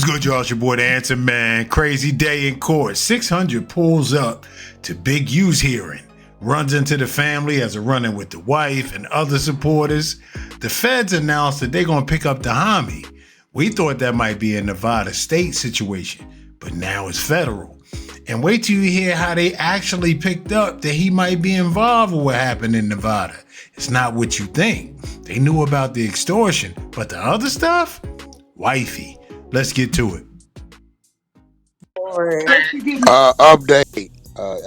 What's good, y'all? It's your boy, the Answer Man. Crazy day in court. 600 pulls up to Big U's hearing. Runs into the family as a run-in with the wife and other supporters. The feds announced that they're going to pick up the homie. We thought that might be a Nevada state situation, but now it's federal. And wait till you hear how they actually picked up that he might be involved with what happened in Nevada. It's not what you think. They knew about the extortion, but the other stuff? Wifey. Let's get to it. Update.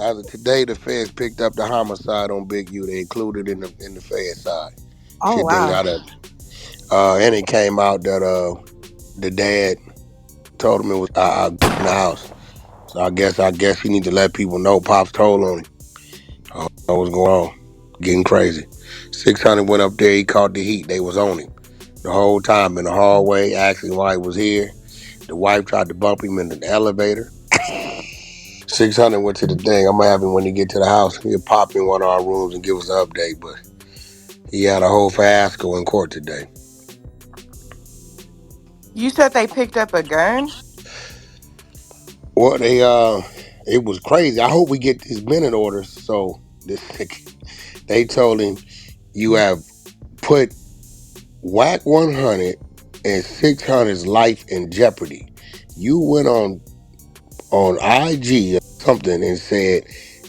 As of today, the feds picked up the homicide on Big U. They included in the fed side. Oh Shit then wow. got up. And it came out that the dad told him it was in the house. So I guess he need to let people know Pops told on him. I don't know what's going on. Getting crazy. 600 went up there. He caught the heat. They was on him the whole time in the hallway, asking why he was here. The wife tried to bump him in the elevator. 600 went to the thing. I'm gonna have him when he get to the house. He'll pop in one of our rooms and give us an update. But he had a whole fiasco in court today. You said they picked up a gun? Well, it was crazy. I hope we get these minute orders. So they told him you have put Wack 100 and 600's life in jeopardy. You went on IG or something and said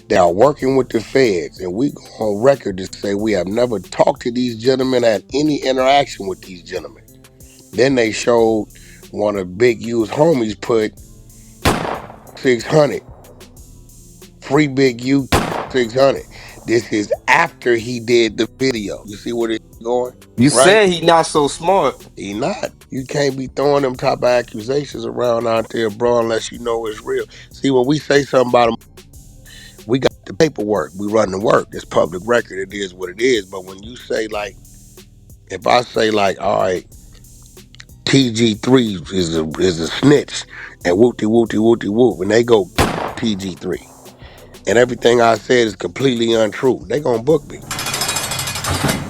they are working with the feds, and we go on record to say we have never talked to these gentlemen, had any interaction with these gentlemen. Then they showed one of Big U's homies put 600. Free Big U 600. This is after he did the video. You see where it's going? You Right? said he not so smart. He not. You can't be throwing them type of accusations around out there, bro, unless you know it's real. See, when we say something about him, we got the paperwork. We run the work. It's public record. It is what it is. But when you say, like, if I say, like, all right, TG3 is a snitch, and whoop, and they go TG3, and everything I said is completely untrue, they gonna book me.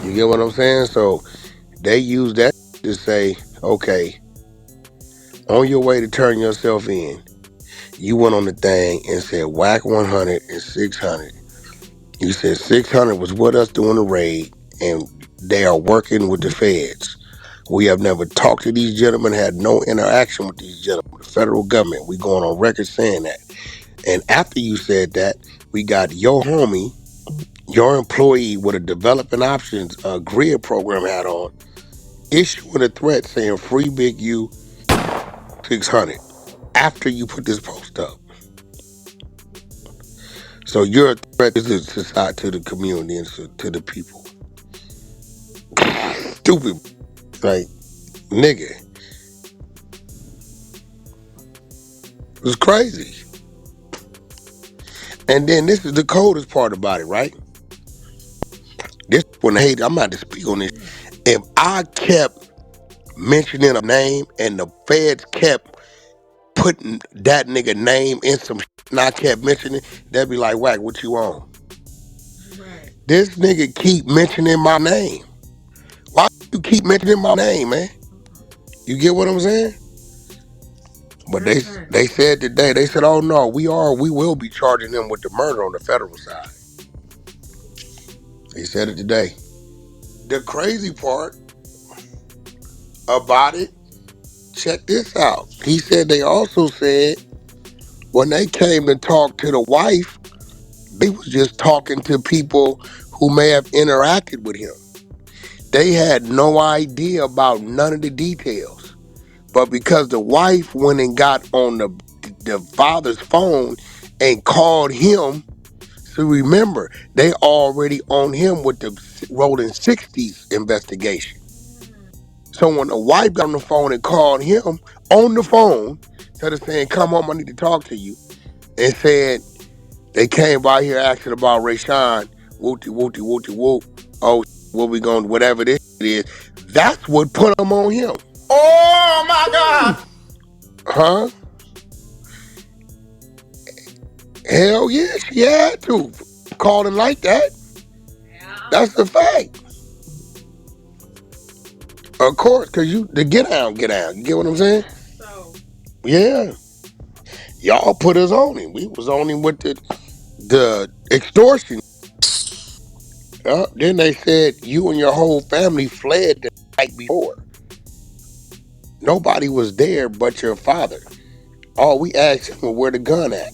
You get what I'm saying? So they use that to say, okay, on your way to turn yourself in, you went on the thing and said Wack 100 and 600. You said 600 was with us doing the raid, and they are working with the feds. We have never talked to these gentlemen, had no interaction with these gentlemen. The federal government, we going on record saying that. And after you said that, we got your homie, your employee with a developing options grid program hat on, issuing a threat saying free Big U 600 after you put this post up. So you're a threat to the society, to the community, and to the people. Stupid. Like, nigga. It's crazy. And then this is the coldest part about it, right? This one, hate, I'm about to speak on this. If I kept mentioning a name and the feds kept putting that nigga name in some shit and I kept mentioning, they'd be like, Wack, what you on? Right. This nigga keep mentioning my name. Why you keep mentioning my name, man? You get what I'm saying? But they said today, they said, oh no, we will be charging them with the murder on the federal side. They said it today. The crazy part about it, check this out. He said they also said when they came to talk to the wife, they was just talking to people who may have interacted with him. They had no idea about none of the details. But because the wife went and got on the father's phone and called him, so remember, they already on him with the Rolling 60s investigation. So when the wife got on the phone and called him on the phone, instead of saying, come home, I need to talk to you, and said, they came by here asking about Rayshawn, whoop. Oh, what we going, whatever this is. That's what put them on him. Oh my God! Huh? Hell yeah, she had to. Call him like that. Yeah. That's the fact. Of course, because you, the get down. You get what I'm saying? So. Yeah. Y'all put us on him. We was on him with the extortion. Then they said you and your whole family fled the night before. Nobody was there but your father. All we asked him was where the gun at,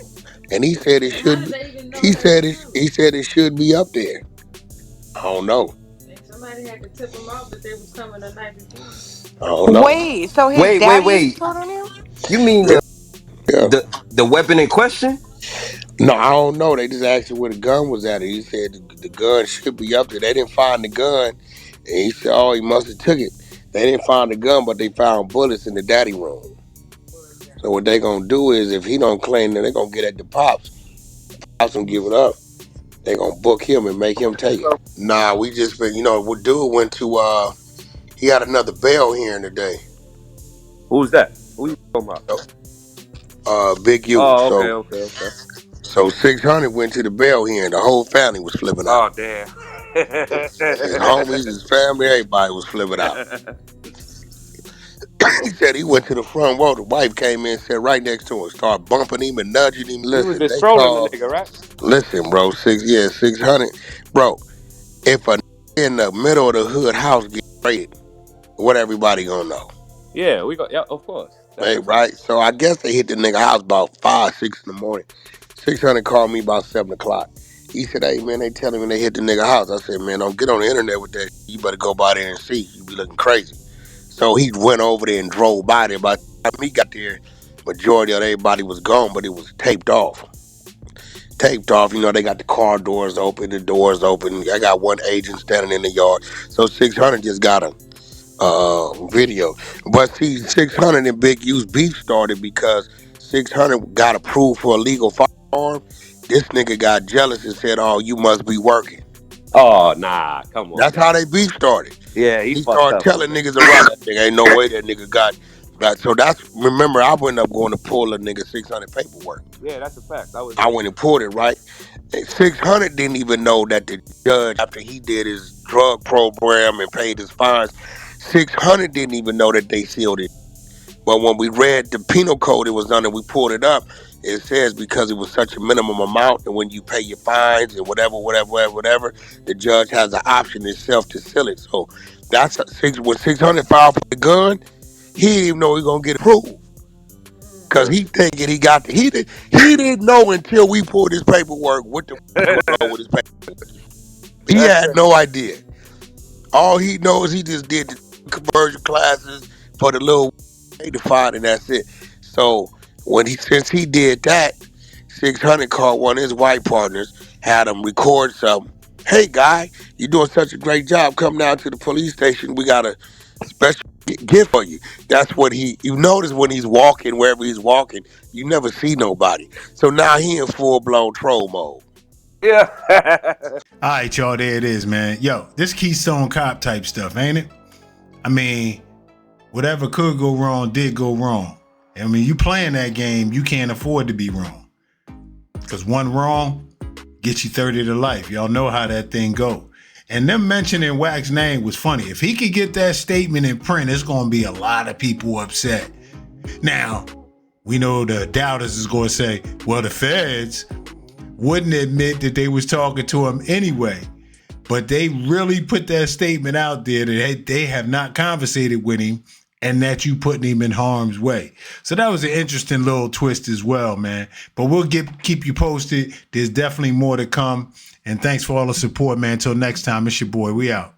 and he said it And how should. did they even know He they was said it. coming? He said it should be up there. I don't know. Somebody had to tip them off that they was coming the night before. I don't know. Wait, so his daddy is Wait. told on him? You mean Yeah. Yeah. the weapon in question? No, I don't know. They just asked him where the gun was at. And he said the gun should be up there. They didn't find the gun. And he said, oh, he must have took it. They didn't find the gun, but they found bullets in the daddy room. So what they gonna do is, if he don't claim that, they gonna get at the pops. Pops don't give it up. They gonna book him and make him take it. Nah, we just been, what dude went to, he had another bail hearing today. Who's that? Who you talking about? Big U. Oh, So okay. 600 went to the bail hearing. The whole family was flipping out. Oh, damn. His homies, his family, everybody was flipping out. He said he went to the front row. The wife came in, sat right next to him, started bumping him and nudging him. He was Listen, just they trolling the called. nigga, right? Listen, bro, 600, bro. If a in the middle of the hood house get raided, what everybody gonna know? Yeah, of course. That's Hey, a fact. right? So I guess they hit the nigga house about 5, 6 in the morning. 600 called me about 7 o'clock. He said, hey, man, they telling me they hit the nigga house. I said, man, don't get on the internet with that. You better go by there and see. You be looking crazy. So he went over there and drove by there. By the time he got there, majority of everybody was gone, but it was taped off. Taped off, they got the car doors open, the doors open. I got one agent standing in the yard. So 600 just got a video. But see, 600 and Big U's beef started because 600 got approved for a legal firearm. This nigga got jealous and said, oh, you must be working. Oh, nah, come on, That's man. how they beef started. Yeah, he He fucked started up, telling man. niggas around that nigga, ain't no way that nigga got. So remember, I went up going to pull a nigga 600 paperwork. Yeah, that's a fact. I was I there. went and pulled it, right? And 600 didn't even know that the judge, after he did his drug program and paid his fines, 600 didn't even know that they sealed it. But when we read the penal code it was under, we pulled it up. It says because it was such a minimum amount, and when you pay your fines and whatever, the judge has the option itself to seal it. So that's when 600 filed for the gun, he didn't even know he gonna get approved. Cause he thinking he got he didn't know until we pulled his paperwork what the was going on with his paperwork. He That's had crazy. no idea. All he knows he just did the conversion classes for the little defined and that's it. So since he did that, 600 called one of his white partners, had him record something. Hey guy, you're doing such a great job. Come down to the police station. We got a special gift for you. That's what you notice when he's walking, wherever he's walking, you never see nobody. So now he in full blown troll mode. Yeah. All right, y'all, there it is, man. Yo, this Keystone Cop type stuff, ain't it? I mean, whatever could go wrong did go wrong. I mean, you playing that game, you can't afford to be wrong. Because one wrong gets you 30 to life. Y'all know how that thing go. And them mentioning Wack's name was funny. If he could get that statement in print, it's going to be a lot of people upset. Now, we know the doubters is going to say, well, the feds wouldn't admit that they was talking to him anyway. But they really put that statement out there that they have not conversated with him and that you putting him in harm's way. So that was an interesting little twist as well, man. But we'll keep you posted. There's definitely more to come. And thanks for all the support, man. Until next time, it's your boy. We out.